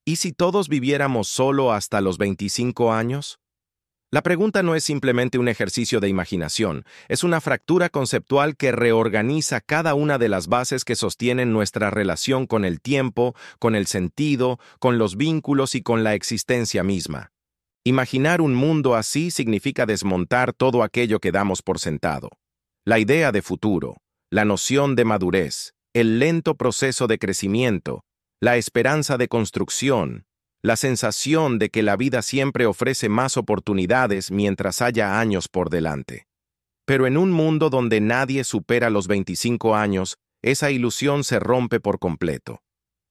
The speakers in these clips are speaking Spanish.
¿Y si todos viviéramos solo hasta los 25 años? La pregunta no es simplemente un ejercicio de imaginación, es una fractura conceptual que reorganiza cada una de las bases que sostienen nuestra relación con el tiempo, con el sentido, con los vínculos y con la existencia misma. Imaginar un mundo así significa desmontar todo aquello que damos por sentado. La idea de futuro, la noción de madurez, el lento proceso de crecimiento, la esperanza de construcción, la sensación de que la vida siempre ofrece más oportunidades mientras haya años por delante. Pero en un mundo donde nadie supera los 25 años, esa ilusión se rompe por completo.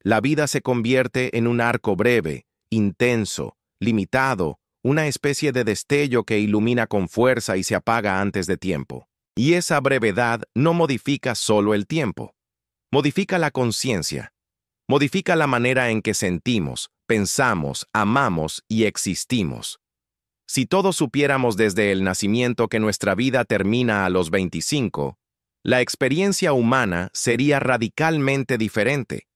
La vida se convierte en un arco breve, intenso, limitado, una especie de destello que ilumina con fuerza y se apaga antes de tiempo. Y esa brevedad no modifica solo el tiempo. Modifica la conciencia. Modifica la manera en que sentimos, pensamos, amamos y existimos. Si todos supiéramos desde el nacimiento que nuestra vida termina a los 25, la experiencia humana sería radicalmente diferente.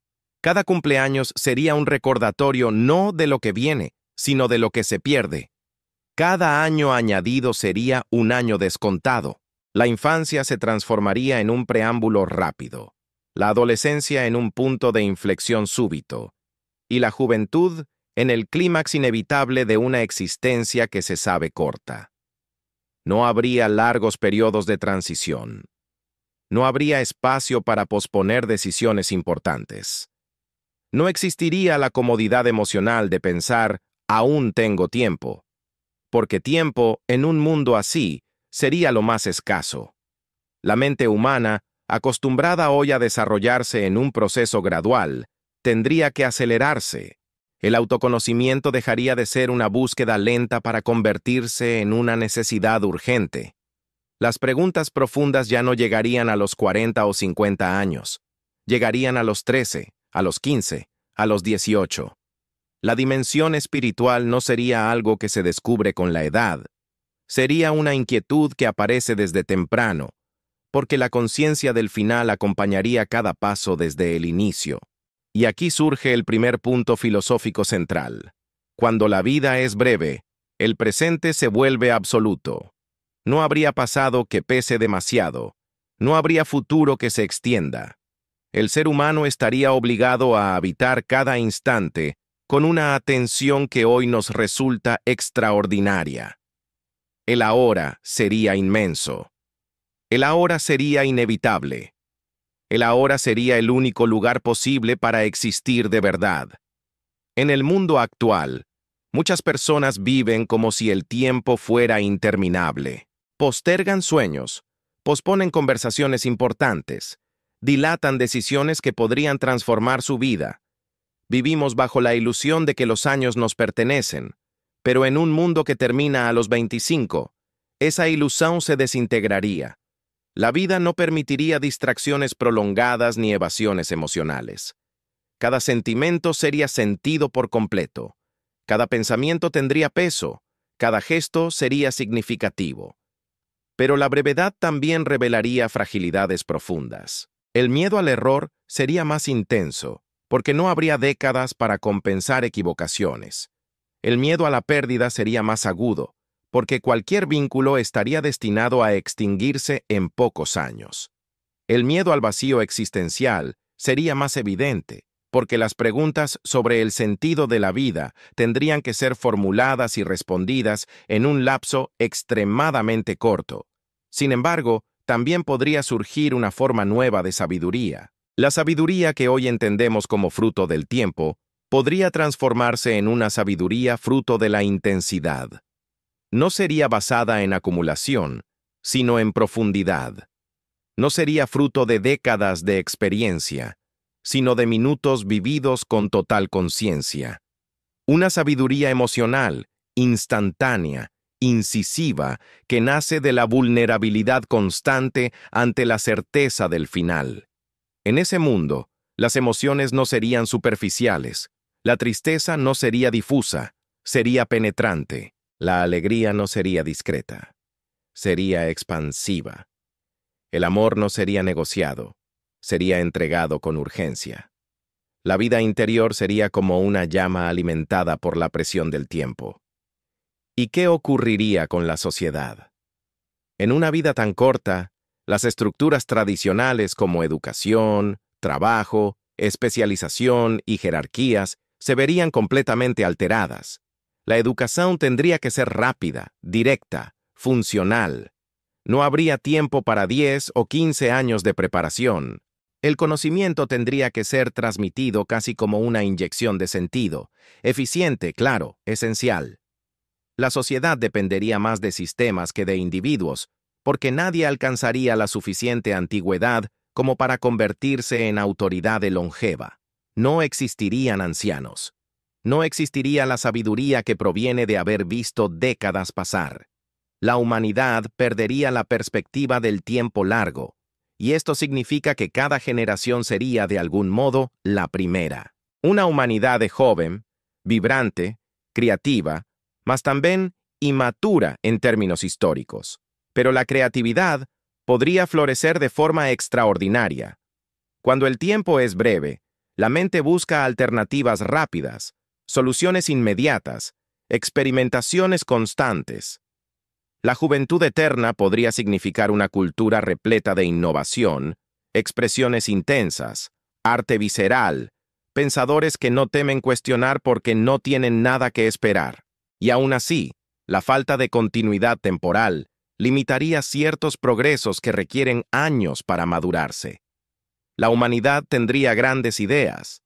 Cada cumpleaños sería un recordatorio no de lo que viene, sino de lo que se pierde. Cada año añadido sería un año descontado. La infancia se transformaría en un preámbulo rápido, la adolescencia en un punto de inflexión súbito, y la juventud en el clímax inevitable de una existencia que se sabe corta. No habría largos periodos de transición. No habría espacio para posponer decisiones importantes. No existiría la comodidad emocional de pensar, aún tengo tiempo, porque tiempo, en un mundo así, sería lo más escaso. La mente humana, acostumbrada hoy a desarrollarse en un proceso gradual, tendría que acelerarse. El autoconocimiento dejaría de ser una búsqueda lenta para convertirse en una necesidad urgente. Las preguntas profundas ya no llegarían a los 40 o 50 años. Llegarían a los 13, a los 15, a los 18. La dimensión espiritual no sería algo que se descubre con la edad. Sería una inquietud que aparece desde temprano, porque la conciencia del final acompañaría cada paso desde el inicio. Y aquí surge el primer punto filosófico central. Cuando la vida es breve, el presente se vuelve absoluto. No habría pasado que pese demasiado. No habría futuro que se extienda. El ser humano estaría obligado a habitar cada instante con una atención que hoy nos resulta extraordinaria. El ahora sería inmenso. El ahora sería inevitable. El ahora sería el único lugar posible para existir de verdad. En el mundo actual, muchas personas viven como si el tiempo fuera interminable. Postergan sueños, posponen conversaciones importantes, dilatan decisiones que podrían transformar su vida. Vivimos bajo la ilusión de que los años nos pertenecen, pero en un mundo que termina a los 25, esa ilusión se desintegraría. La vida no permitiría distracciones prolongadas ni evasiones emocionales. Cada sentimiento sería sentido por completo. Cada pensamiento tendría peso. Cada gesto sería significativo. Pero la brevedad también revelaría fragilidades profundas. El miedo al error sería más intenso, porque no habría décadas para compensar equivocaciones. El miedo a la pérdida sería más agudo, porque cualquier vínculo estaría destinado a extinguirse en pocos años. El miedo al vacío existencial sería más evidente, porque las preguntas sobre el sentido de la vida tendrían que ser formuladas y respondidas en un lapso extremadamente corto. Sin embargo, también podría surgir una forma nueva de sabiduría. La sabiduría que hoy entendemos como fruto del tiempo podría transformarse en una sabiduría fruto de la intensidad. No sería basada en acumulación, sino en profundidad. No sería fruto de décadas de experiencia, sino de minutos vividos con total conciencia. Una sabiduría emocional, instantánea, incisiva, que nace de la vulnerabilidad constante ante la certeza del final. En ese mundo, las emociones no serían superficiales, la tristeza no sería difusa, sería penetrante. La alegría no sería discreta, sería expansiva. El amor no sería negociado, sería entregado con urgencia. La vida interior sería como una llama alimentada por la presión del tiempo. ¿Y qué ocurriría con la sociedad? En una vida tan corta, las estructuras tradicionales como educación, trabajo, especialización y jerarquías se verían completamente alteradas. La educación tendría que ser rápida, directa, funcional. No habría tiempo para 10 o 15 años de preparación. El conocimiento tendría que ser transmitido casi como una inyección de sentido, eficiente, claro, esencial. La sociedad dependería más de sistemas que de individuos, porque nadie alcanzaría la suficiente antigüedad como para convertirse en autoridad longeva. No existirían ancianos. No existiría la sabiduría que proviene de haber visto décadas pasar. La humanidad perdería la perspectiva del tiempo largo, y esto significa que cada generación sería, de algún modo, la primera. Una humanidad de joven, vibrante, creativa, mas también inmatura en términos históricos. Pero la creatividad podría florecer de forma extraordinaria. Cuando el tiempo es breve, la mente busca alternativas rápidas, soluciones inmediatas, experimentaciones constantes. La juventud eterna podría significar una cultura repleta de innovación, expresiones intensas, arte visceral, pensadores que no temen cuestionar porque no tienen nada que esperar. Y aún así, la falta de continuidad temporal limitaría ciertos progresos que requieren años para madurarse. La humanidad tendría grandes ideas,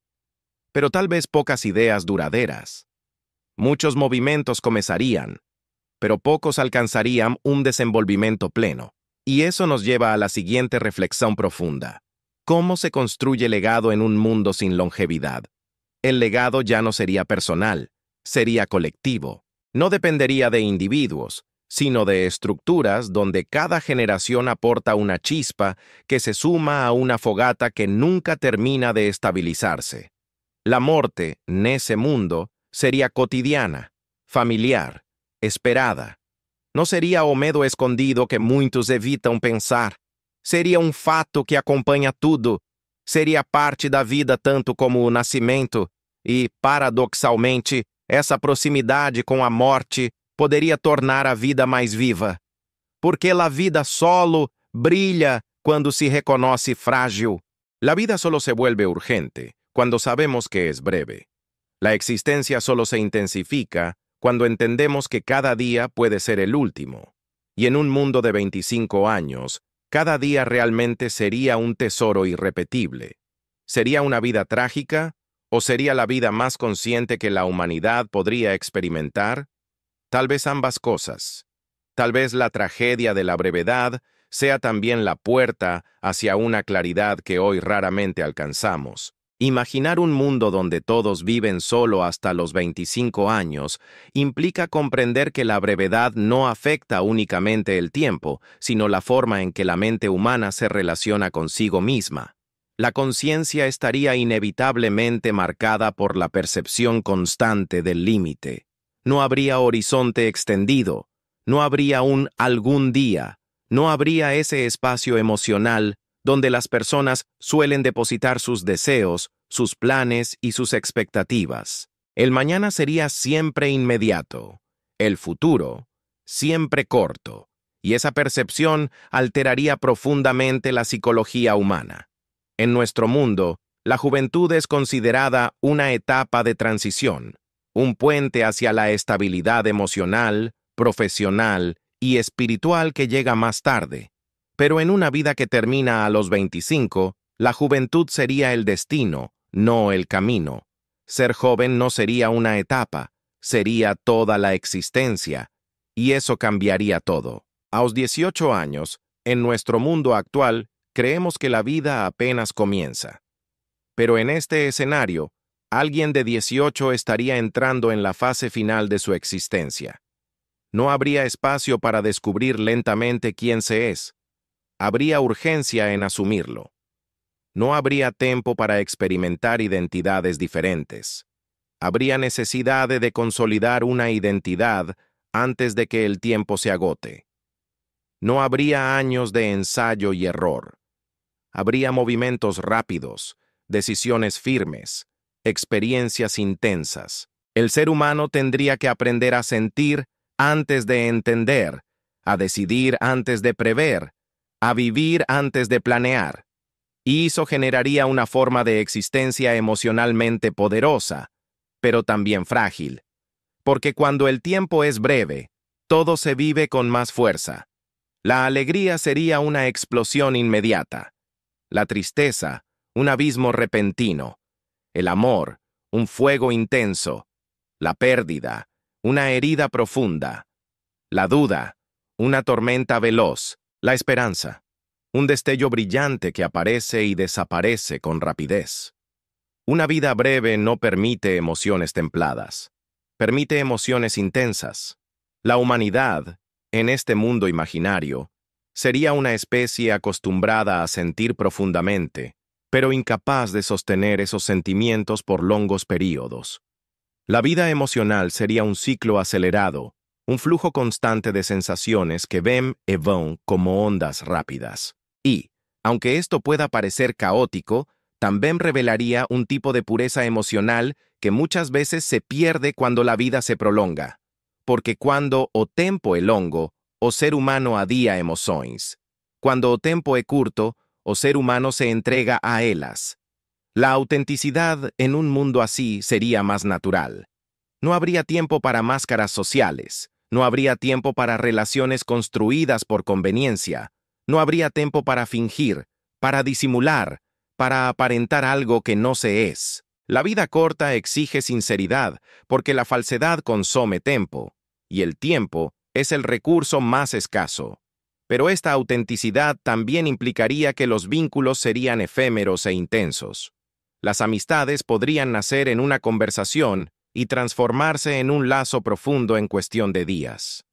pero tal vez pocas ideas duraderas. Muchos movimientos comenzarían, pero pocos alcanzarían un desenvolvimiento pleno. Y eso nos lleva a la siguiente reflexión profunda. ¿Cómo se construye legado en un mundo sin longevidad? El legado ya no sería personal, sería colectivo. No dependería de individuos, sino de estructuras donde cada generación aporta una chispa que se suma a una fogata que nunca termina de estabilizarse. La muerte, en ese mundo, sería cotidiana, familiar, esperada. No sería o medo escondido que muitos evitam pensar. Seria fato que acompanha tudo. Seria parte da vida tanto como o nascimento e, paradoxalmente, essa proximidade com a morte poderia tornar a vida mais viva. Porque la vida solo brilla cuando se reconoce frágil. La vida solo se vuelve urgente cuando sabemos que es breve. La existencia solo se intensifica cuando entendemos que cada día puede ser el último. Y en un mundo de 25 años, cada día realmente sería un tesoro irrepetible. ¿Sería una vida trágica o sería la vida más consciente que la humanidad podría experimentar? Tal vez ambas cosas. Tal vez la tragedia de la brevedad sea también la puerta hacia una claridad que hoy raramente alcanzamos. Imaginar un mundo donde todos viven solo hasta los 25 años implica comprender que la brevedad no afecta únicamente el tiempo, sino la forma en que la mente humana se relaciona consigo misma. La conciencia estaría inevitablemente marcada por la percepción constante del límite. No habría horizonte extendido, no habría un algún día, no habría ese espacio emocional donde las personas suelen depositar sus deseos, sus planes y sus expectativas. El mañana sería siempre inmediato, el futuro siempre corto, y esa percepción alteraría profundamente la psicología humana. En nuestro mundo, la juventud es considerada una etapa de transición, un puente hacia la estabilidad emocional, profesional y espiritual que llega más tarde. Pero en una vida que termina a los 25, la juventud sería el destino, no el camino. Ser joven no sería una etapa, sería toda la existencia, y eso cambiaría todo. A los 18 años, en nuestro mundo actual, creemos que la vida apenas comienza. Pero en este escenario, alguien de 18 estaría entrando en la fase final de su existencia. No habría espacio para descubrir lentamente quién se es. Habría urgencia en asumirlo. No habría tiempo para experimentar identidades diferentes. Habría necesidad de consolidar una identidad antes de que el tiempo se agote. No habría años de ensayo y error. Habría movimientos rápidos, decisiones firmes, experiencias intensas. El ser humano tendría que aprender a sentir antes de entender, a decidir antes de prever, a vivir antes de planear. Y eso generaría una forma de existencia emocionalmente poderosa, pero también frágil. Porque cuando el tiempo es breve, todo se vive con más fuerza. La alegría sería una explosión inmediata. La tristeza, un abismo repentino. El amor, un fuego intenso. La pérdida, una herida profunda. La duda, una tormenta veloz. La esperanza, un destello brillante que aparece y desaparece con rapidez. Una vida breve no permite emociones templadas. Permite emociones intensas. La humanidad, en este mundo imaginario, sería una especie acostumbrada a sentir profundamente, pero incapaz de sostener esos sentimientos por longos períodos. La vida emocional sería un ciclo acelerado, un flujo constante de sensaciones que ven y van como ondas rápidas. Y, aunque esto pueda parecer caótico, también revelaría un tipo de pureza emocional que muchas veces se pierde cuando la vida se prolonga. Porque cuando o tempo é longo, o ser humano adía emoções. Cuando o tempo é curto, o ser humano se entrega a elas. La autenticidad en un mundo así sería más natural. No habría tiempo para máscaras sociales, no habría tiempo para relaciones construidas por conveniencia, no habría tiempo para fingir, para disimular, para aparentar algo que no se es. La vida corta exige sinceridad, porque la falsedad consume tiempo, y el tiempo es el recurso más escaso. Pero esta autenticidad también implicaría que los vínculos serían efímeros e intensos. Las amistades podrían nacer en una conversación y transformarse en un lazo profundo en cuestión de días.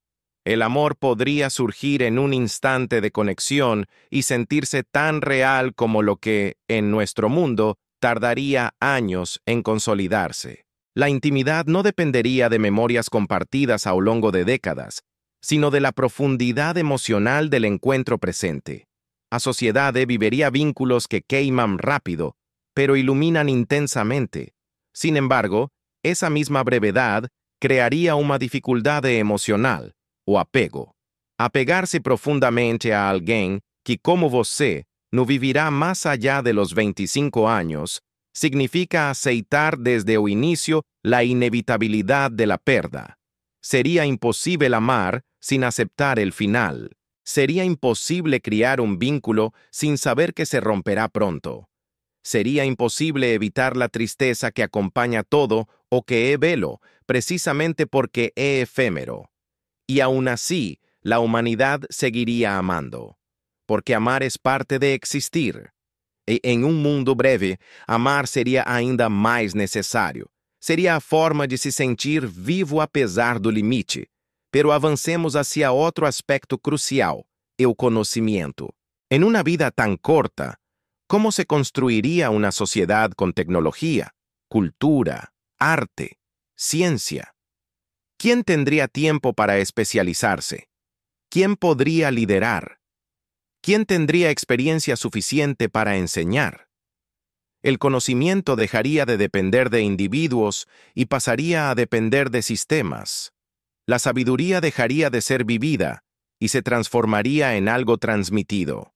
El amor podría surgir en un instante de conexión y sentirse tan real como lo que, en nuestro mundo, tardaría años en consolidarse. La intimidad no dependería de memorias compartidas a lo largo de décadas, sino de la profundidad emocional del encuentro presente. A sociedade viviría vínculos que queiman rápido, pero iluminan intensamente. Sin embargo, esa misma brevedad crearía una dificultad emocional, o apego. Apegar-se profundamente a alguém que, como você, no vivirá más allá de los 25 años, significa aceitar desde o inicio la inevitabilidad de la perda. Sería imposible amar sin aceptar el final. Sería imposible criar un vínculo sin saber que se romperá pronto. Sería imposible evitar la tristeza que acompaña todo o que es velo, precisamente porque es efímero. Y aún así, la humanidad seguiría amando, porque amar es parte de existir. E en un mundo breve, amar sería ainda mais necessário. Seria a forma de se sentir vivo apesar do limite. Pero avancemos hacia outro aspecto crucial, o conhecimento. En una vida tan corta, ¿cómo se construiría una sociedad con tecnología, cultura, arte, ciencia? ¿Quién tendría tiempo para especializarse? ¿Quién podría liderar? ¿Quién tendría experiencia suficiente para enseñar? El conocimiento dejaría de depender de individuos y pasaría a depender de sistemas. La sabiduría dejaría de ser vivida y se transformaría en algo transmitido.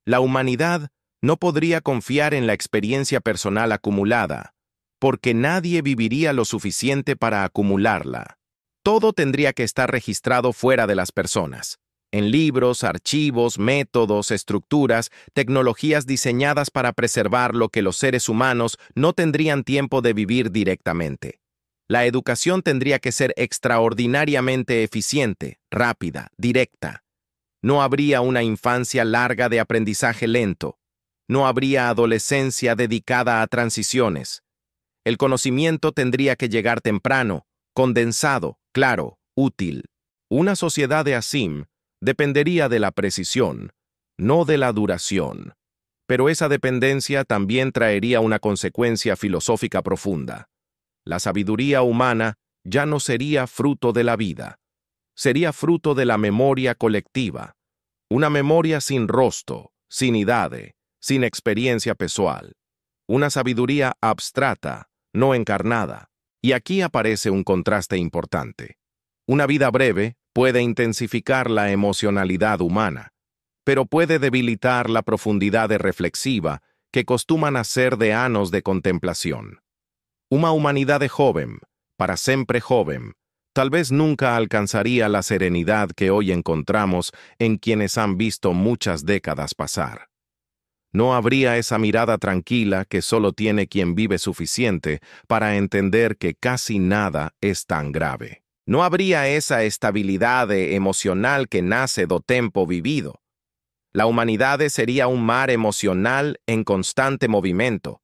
La humanidad no podría confiar en la experiencia personal acumulada, porque nadie viviría lo suficiente para acumularla. Todo tendría que estar registrado fuera de las personas, en libros, archivos, métodos, estructuras, tecnologías diseñadas para preservar lo que los seres humanos no tendrían tiempo de vivir directamente. La educación tendría que ser extraordinariamente eficiente, rápida, directa. No habría una infancia larga de aprendizaje lento. No habría adolescencia dedicada a transiciones. El conocimiento tendría que llegar temprano, condensado, claro, útil. Una sociedad de Asim dependería de la precisión, no de la duración. Pero esa dependencia también traería una consecuencia filosófica profunda. La sabiduría humana ya no sería fruto de la vida. Sería fruto de la memoria colectiva. Una memoria sin rostro, sin idade, sin experiencia pessoal. Una sabiduría abstrata, no encarnada. Y aquí aparece un contraste importante. Una vida breve puede intensificar la emocionalidad humana, pero puede debilitar la profundidad reflexiva que costuma nacer de años de contemplación. Una humanidad joven, para siempre joven, tal vez nunca alcanzaría la serenidad que hoy encontramos en quienes han visto muchas décadas pasar. No habría esa mirada tranquila que solo tiene quien vive suficiente para entender que casi nada es tan grave. No habría esa estabilidad emocional que nace do tempo vivido. La humanidad sería un mar emocional en constante movimiento,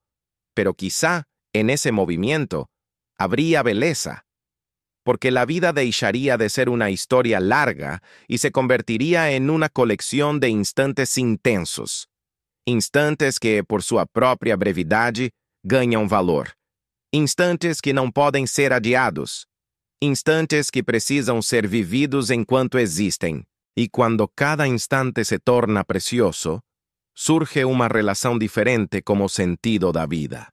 pero quizá en ese movimiento habría belleza, porque la vida dejaría de ser una historia larga y se convertiría en una colección de instantes intensos. Instantes que, por sua própria brevidade, ganham valor. Instantes que não podem ser adiados. Instantes que precisam ser vividos enquanto existem. E quando cada instante se torna precioso, surge uma relação diferente como sentido da vida.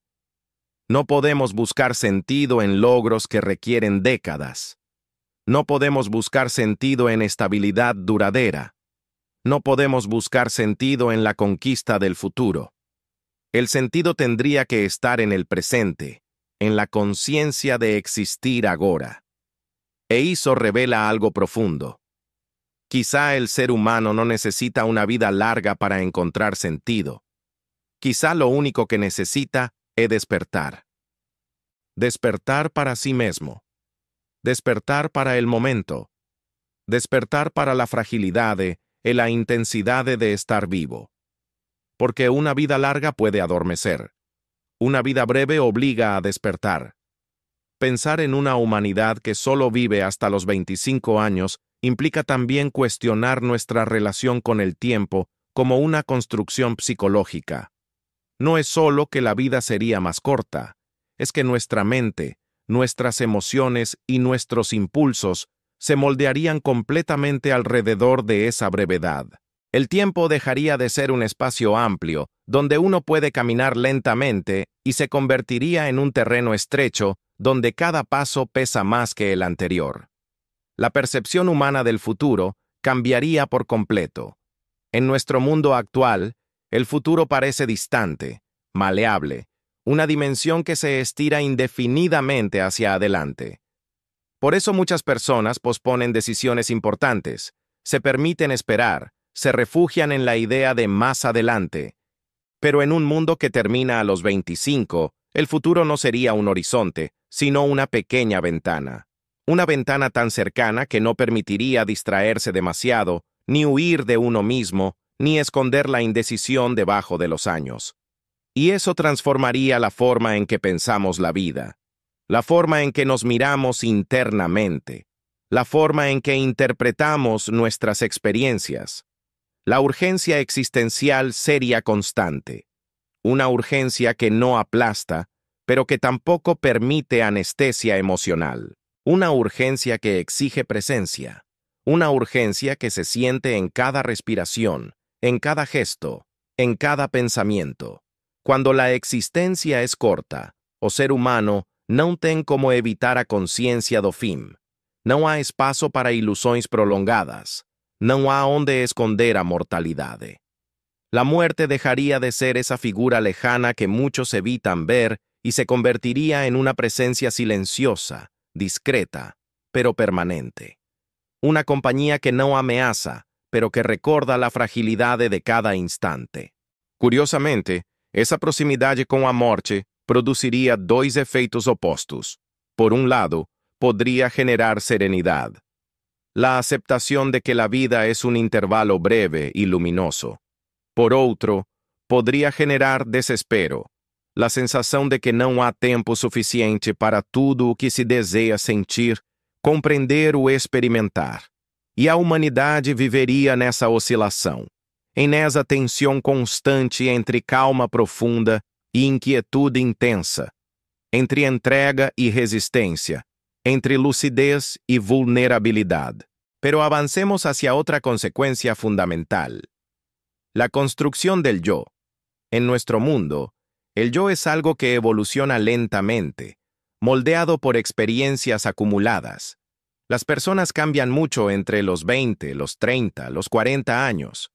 No podemos buscar sentido en logros que requieren décadas. No podemos buscar sentido en estabilidad duradera. No podemos buscar sentido en la conquista del futuro. El sentido tendría que estar en el presente, en la conciencia de existir agora. E eso revela algo profundo. Quizá el ser humano no necesita una vida larga para encontrar sentido. Quizá lo único que necesita es despertar. Despertar para sí mismo. Despertar para el momento. Despertar para la fragilidad y la intensidad de estar vivo. Porque una vida larga puede adormecer. Una vida breve obliga a despertar. Pensar en una humanidad que solo vive hasta los 25 años implica también cuestionar nuestra relación con el tiempo como una construcción psicológica. No es solo que la vida sería más corta, es que nuestra mente, nuestras emociones y nuestros impulsos se moldearían completamente alrededor de esa brevedad. El tiempo dejaría de ser un espacio amplio, donde uno puede caminar lentamente, y se convertiría en un terreno estrecho, donde cada paso pesa más que el anterior. La percepción humana del futuro cambiaría por completo. En nuestro mundo actual, el futuro parece distante, maleable, una dimensión que se estira indefinidamente hacia adelante. Por eso muchas personas posponen decisiones importantes, se permiten esperar, se refugian en la idea de más adelante. Pero en un mundo que termina a los 25, el futuro no sería un horizonte, sino una pequeña ventana. Una ventana tan cercana que no permitiría distraerse demasiado, ni huir de uno mismo, ni esconder la indecisión debajo de los años. Y eso transformaría la forma en que pensamos la vida. La forma en que nos miramos internamente, la forma en que interpretamos nuestras experiencias. La urgencia existencial sería constante, una urgencia que no aplasta, pero que tampoco permite anestesia emocional, una urgencia que exige presencia, una urgencia que se siente en cada respiración, en cada gesto, en cada pensamiento. Cuando la existencia es corta, o ser humano não tem como evitar a consciência do fim. Não há espaço para ilusões prolongadas. Não há onde esconder a mortalidade. La muerte dejaría de ser esa figura lejana que muchos evitan ver y se convertiría en una presencia silenciosa, discreta, pero permanente. Una compañía que no amenaza, pero que recuerda la fragilidad de cada instante. Curiosamente, esa proximidade com a morte produciría dos efeitos opostos. Por un lado, podría generar serenidad. La aceptación de que la vida es un intervalo breve y luminoso. Por otro, podría generar desespero. La sensación de que no há tempo suficiente para tudo o que se deseja sentir, compreender o experimentar. E a humanidade viveria nessa oscilação, em essa tensão constante entre calma profunda e inquietude intensa, entre entrega e resistência, entre lucidez e vulnerabilidade. Pero avancemos hacia otra consecuencia fundamental. La construcción del yo. En nuestro mundo, el yo es algo que evoluciona lentamente, moldeado por experiencias acumuladas. Las personas cambian mucho entre los 20, los 30, los 40 años.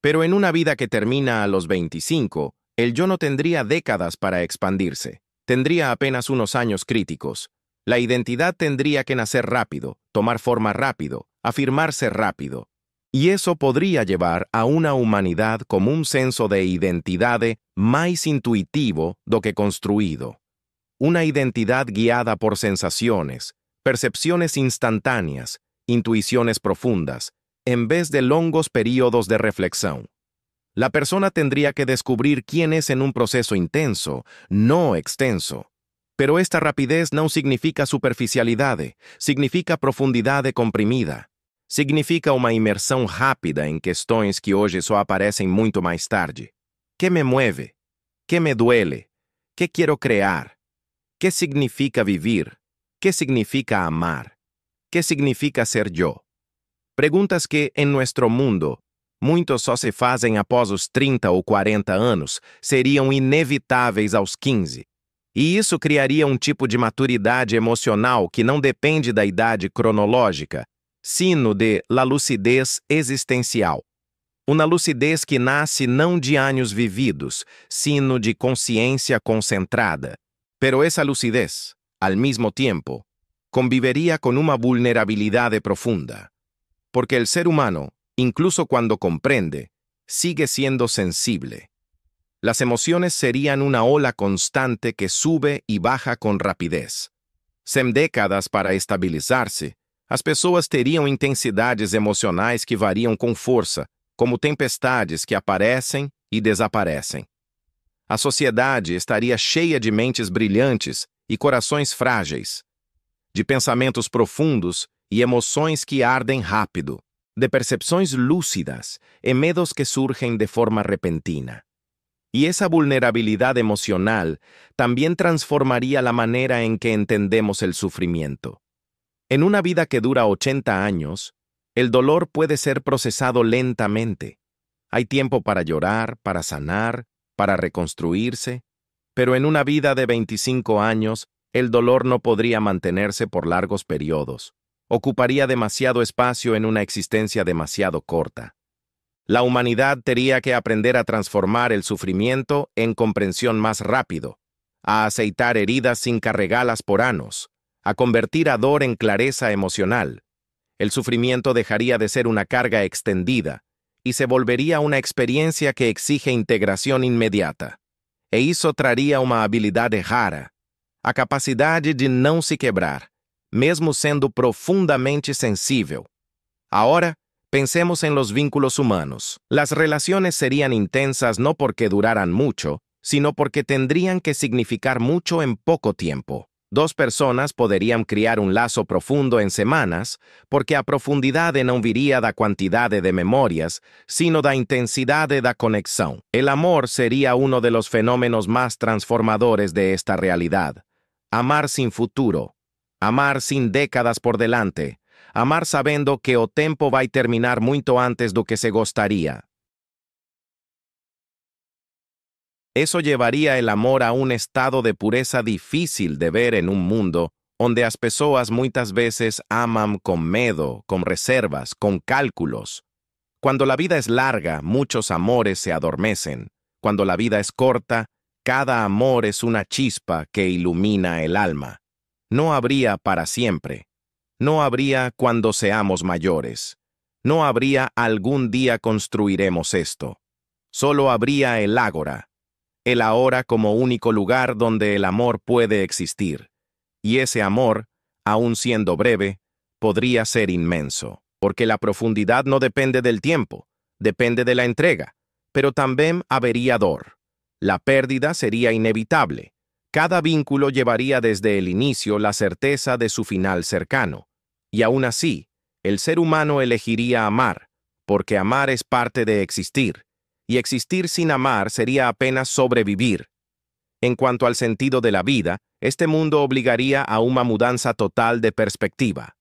Pero en una vida que termina a los 25, el yo no tendría décadas para expandirse. Tendría apenas unos años críticos. La identidad tendría que nacer rápido, tomar forma rápido, afirmarse rápido. Y eso podría llevar a una humanidad como un senso de identidad más intuitivo do que construido. Una identidad guiada por sensaciones, percepciones instantáneas, intuiciones profundas, en vez de longos periodos de reflexión. La persona tendría que descubrir quién es en un proceso intenso, no extenso. Pero esta rapidez no significa superficialidad, significa profundidad comprimida. Significa uma imersão rápida em questões que hoje só aparecem muito mais tarde. ¿Qué me mueve? ¿Qué me duele? ¿Qué quiero crear? ¿Qué significa vivir? ¿Qué significa amar? ¿Qué significa ser yo? Preguntas que, em nuestro mundo, muitos só se fazem após os 30 ou 40 anos, seriam inevitáveis aos 15. E isso criaria um tipo de maturidade emocional que não depende da idade cronológica, sino de la lucidez existencial. Uma lucidez que nasce não de anos vividos, sino de consciência concentrada. Pero essa lucidez, al mismo tiempo, convivería con una vulnerabilidad profunda. Porque el ser humano, incluso cuando comprende, sigue siendo sensible. Las emociones serían una ola constante que sube y baja con rapidez. Sem décadas para estabilizar-se, as pessoas teriam intensidades emocionais que variam com força, como tempestades que aparecem e desaparecem. A sociedade estaria cheia de mentes brilhantes e corações frágeis, de pensamentos profundos e emoções que ardem rápido, de percepções lúcidas e medos que surgem de forma repentina. Y esa vulnerabilidad emocional también transformaría la manera en que entendemos el sufrimiento. En una vida que dura 80 años, el dolor puede ser procesado lentamente. Hay tiempo para llorar, para sanar, para reconstruirse, pero en una vida de 25 años, el dolor no podría mantenerse por largos periodos. Ocuparía demasiado espacio en una existencia demasiado corta. La humanidad tendría que aprender a transformar el sufrimiento en comprensión más rápido, a aceitar heridas sin carregarlas por años, a convertir a dor en clareza emocional. El sufrimiento dejaría de ser una carga extendida y se volvería una experiencia que exige integración inmediata. E eso traría una habilidad rara, a capacidad de no se quebrar, mesmo sendo profundamente sensível. Ahora, pensemos en los vínculos humanos. Las relaciones serían intensas no porque duraran mucho, sino porque tendrían que significar mucho en poco tiempo. Dos personas podrían criar un lazo profundo en semanas, porque a profundidad no viría da cantidad de memorias, sino da intensidad da conexión. El amor sería uno de los fenómenos más transformadores de esta realidad. Amar sin futuro. Amar sin décadas por delante. Amar sabendo que o tempo vai terminar muito antes do que se gostaria. Eso llevaría el amor a un estado de pureza difícil de ver en un mundo onde as pessoas muitas veces aman con medo, con reservas, con cálculos. Cuando la vida es larga, muchos amores se adormecen. Cuando la vida es corta, cada amor es una chispa que ilumina el alma. No habría para siempre. No habría cuando seamos mayores. No habría algún día construiremos esto. Solo habría el ágora. El ahora como único lugar donde el amor puede existir. Y ese amor, aun siendo breve, podría ser inmenso. Porque la profundidad no depende del tiempo, depende de la entrega. Pero también habría dor. La pérdida sería inevitable. Cada vínculo llevaría desde el inicio la certeza de su final cercano. Y aún así, el ser humano elegiría amar, porque amar es parte de existir, y existir sin amar sería apenas sobrevivir. En cuanto al sentido de la vida, este mundo obligaría a una mudanza total de perspectiva.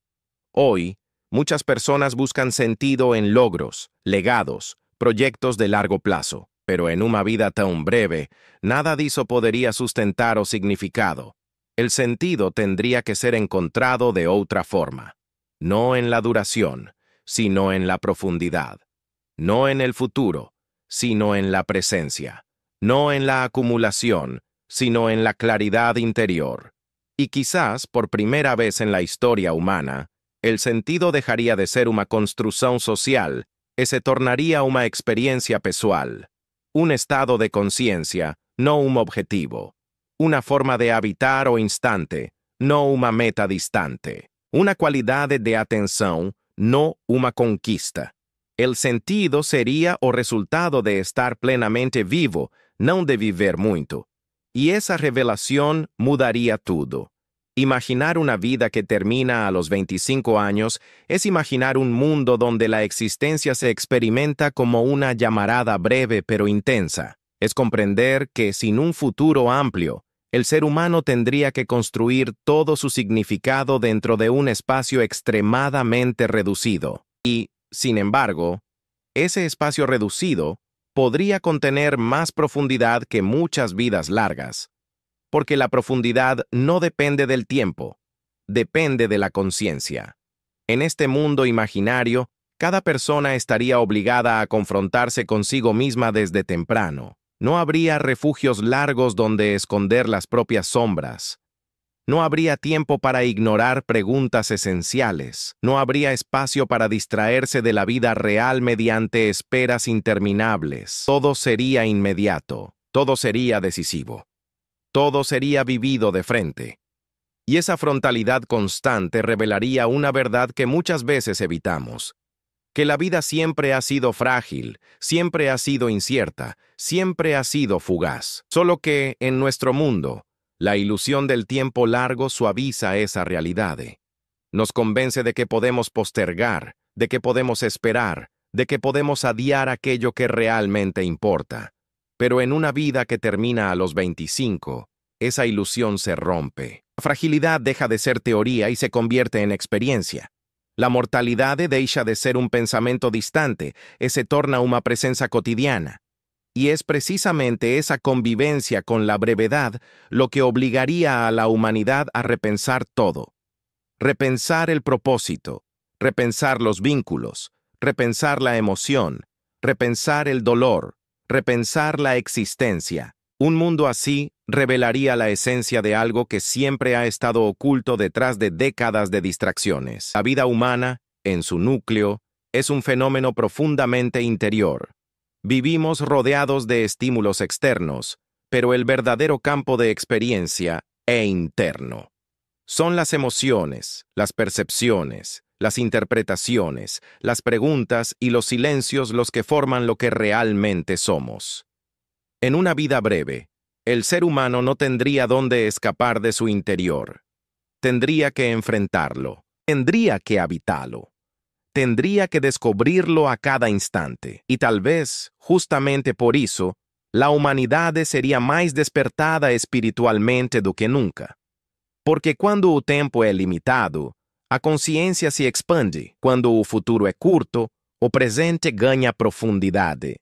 Hoy, muchas personas buscan sentido en logros, legados, proyectos de largo plazo, pero en una vida tan breve, nada de eso podría sustentar o significado. El sentido tendría que ser encontrado de otra forma, no en la duración, sino en la profundidad, no en el futuro, sino en la presencia, no en la acumulación, sino en la claridad interior. Y quizás, por primera vez en la historia humana, el sentido dejaría de ser una construcción social y se tornaría una experiencia pessoal, un estado de conciencia, no un objetivo, una forma de habitar o instante, no una meta distante, una cualidad de atención, no una conquista. El sentido sería o resultado de estar plenamente vivo, no de viver muito. Y esa revelación mudaría todo. Imaginar una vida que termina a los 25 años es imaginar un mundo donde la existencia se experimenta como una llamarada breve pero intensa. Es comprender que sin un futuro amplio, el ser humano tendría que construir todo su significado dentro de un espacio extremadamente reducido. Y, sin embargo, ese espacio reducido podría contener más profundidad que muchas vidas largas, porque la profundidad no depende del tiempo, depende de la conciencia. En este mundo imaginario, cada persona estaría obligada a confrontarse consigo misma desde temprano. No habría refugios largos donde esconder las propias sombras. No habría tiempo para ignorar preguntas esenciales. No habría espacio para distraerse de la vida real mediante esperas interminables. Todo sería inmediato. Todo sería decisivo. Todo sería vivido de frente. Y esa frontalidad constante revelaría una verdad que muchas veces evitamos. Que la vida siempre ha sido frágil, siempre ha sido incierta, siempre ha sido fugaz. Solo que, en nuestro mundo, la ilusión del tiempo largo suaviza esa realidad. Nos convence de que podemos postergar, de que podemos esperar, de que podemos adiar aquello que realmente importa. Pero en una vida que termina a los 25, esa ilusión se rompe. La fragilidad deja de ser teoría y se convierte en experiencia. La mortalidad deja de ser un pensamiento distante y se torna una presencia cotidiana. Y es precisamente esa convivencia con la brevedad lo que obligaría a la humanidad a repensar todo. Repensar el propósito, repensar los vínculos, repensar la emoción, repensar el dolor, repensar la existencia. Un mundo así revelaría la esencia de algo que siempre ha estado oculto detrás de décadas de distracciones. La vida humana, en su núcleo, es un fenómeno profundamente interior. Vivimos rodeados de estímulos externos, pero el verdadero campo de experiencia es interno. Son las emociones, las percepciones, las interpretaciones, las preguntas y los silencios los que forman lo que realmente somos. En una vida breve, el ser humano no tendría dónde escapar de su interior. Tendría que enfrentarlo, tendría que habitarlo, tendría que descubrirlo a cada instante. Y tal vez, justamente por eso, la humanidad sería más despertada espiritualmente do que nunca. Porque cuando o tempo é limitado, a consciência se expande. Quando o futuro é curto, o presente ganha profundidade.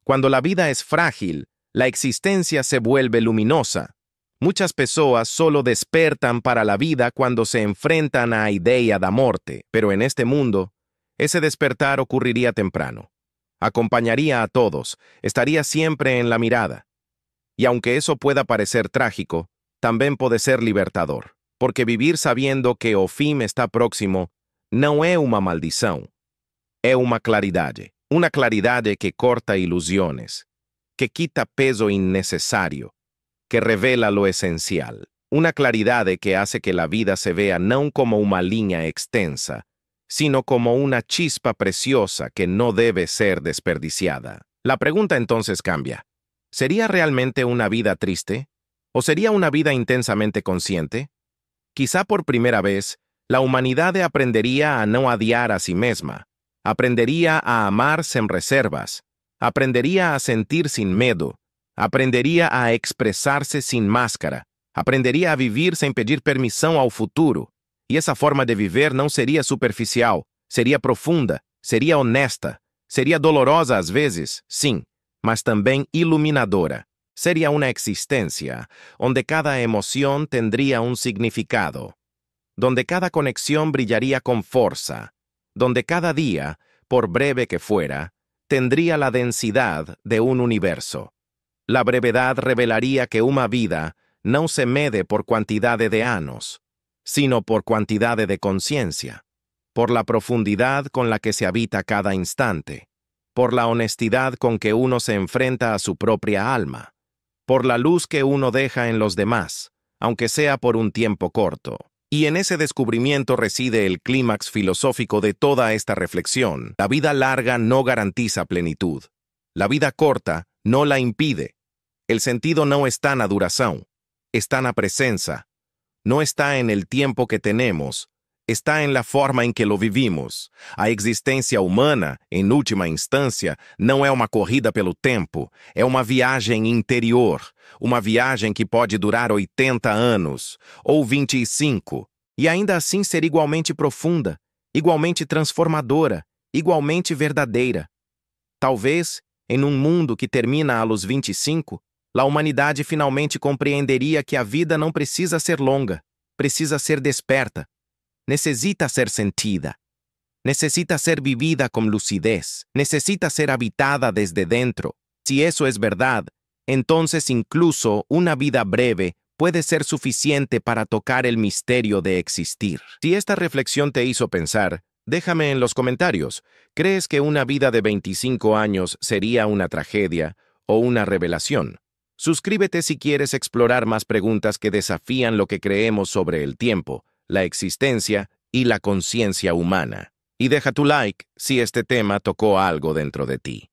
Cuando la vida es frágil, la existencia se vuelve luminosa. Muchas personas solo despertan para la vida cuando se enfrentan a la idea de muerte, pero en este mundo, ese despertar ocurriría temprano. Acompañaría a todos, estaría siempre en la mirada. Y aunque eso pueda parecer trágico, también puede ser libertador, porque vivir sabiendo que o fin está próximo no es una maldición, es una claridad que corta ilusiones, que quita peso innecesario, que revela lo esencial. Una claridad que hace que la vida se vea no como una línea extensa, sino como una chispa preciosa que no debe ser desperdiciada. La pregunta entonces cambia. ¿Sería realmente una vida triste? ¿O sería una vida intensamente consciente? Quizá por primera vez, la humanidad aprendería a no odiar a sí misma, aprendería a amar sin reservas, aprendería a sentir sin miedo, aprendería a expresarse sin máscara, aprendería a vivir sin pedir permisión al futuro. Y esa forma de vivir no sería superficial, sería profunda, sería honesta, sería dolorosa às vezes, sim, mas também iluminadora. Sería una existencia donde cada emoción tendría un significado, donde cada conexión brillaría con fuerza, donde cada día, por breve que fuera, tendría la densidad de un universo. La brevedad revelaría que una vida no se mede por cantidad de años, sino por cantidad de conciencia, por la profundidad con la que se habita cada instante, por la honestidad con que uno se enfrenta a su propia alma, por la luz que uno deja en los demás, aunque sea por un tiempo corto. Y en ese descubrimiento reside el clímax filosófico de toda esta reflexión. La vida larga no garantiza plenitud. La vida corta no la impide. El sentido no está en la duración, está en la presencia. No está en el tiempo que tenemos, está en la forma en que lo vivimos. A existência humana, em última instância, não é uma corrida pelo tempo, é uma viagem interior, uma viagem que pode durar 80 anos, ou 25, e ainda assim ser igualmente profunda, igualmente transformadora, igualmente verdadeira. Talvez, em um mundo que termina aos 25, a humanidade finalmente compreenderia que a vida não precisa ser longa, precisa ser desperta. Necesita ser sentida, necesita ser vivida con lucidez, necesita ser habitada desde dentro. Si eso es verdad, entonces incluso una vida breve puede ser suficiente para tocar el misterio de existir. Si esta reflexión te hizo pensar, déjame en los comentarios. ¿Crees que una vida de 25 años sería una tragedia o una revelación? Suscríbete si quieres explorar más preguntas que desafían lo que creemos sobre el tiempo, la existencia y la conciencia humana. Y deja tu like si este tema tocó algo dentro de ti.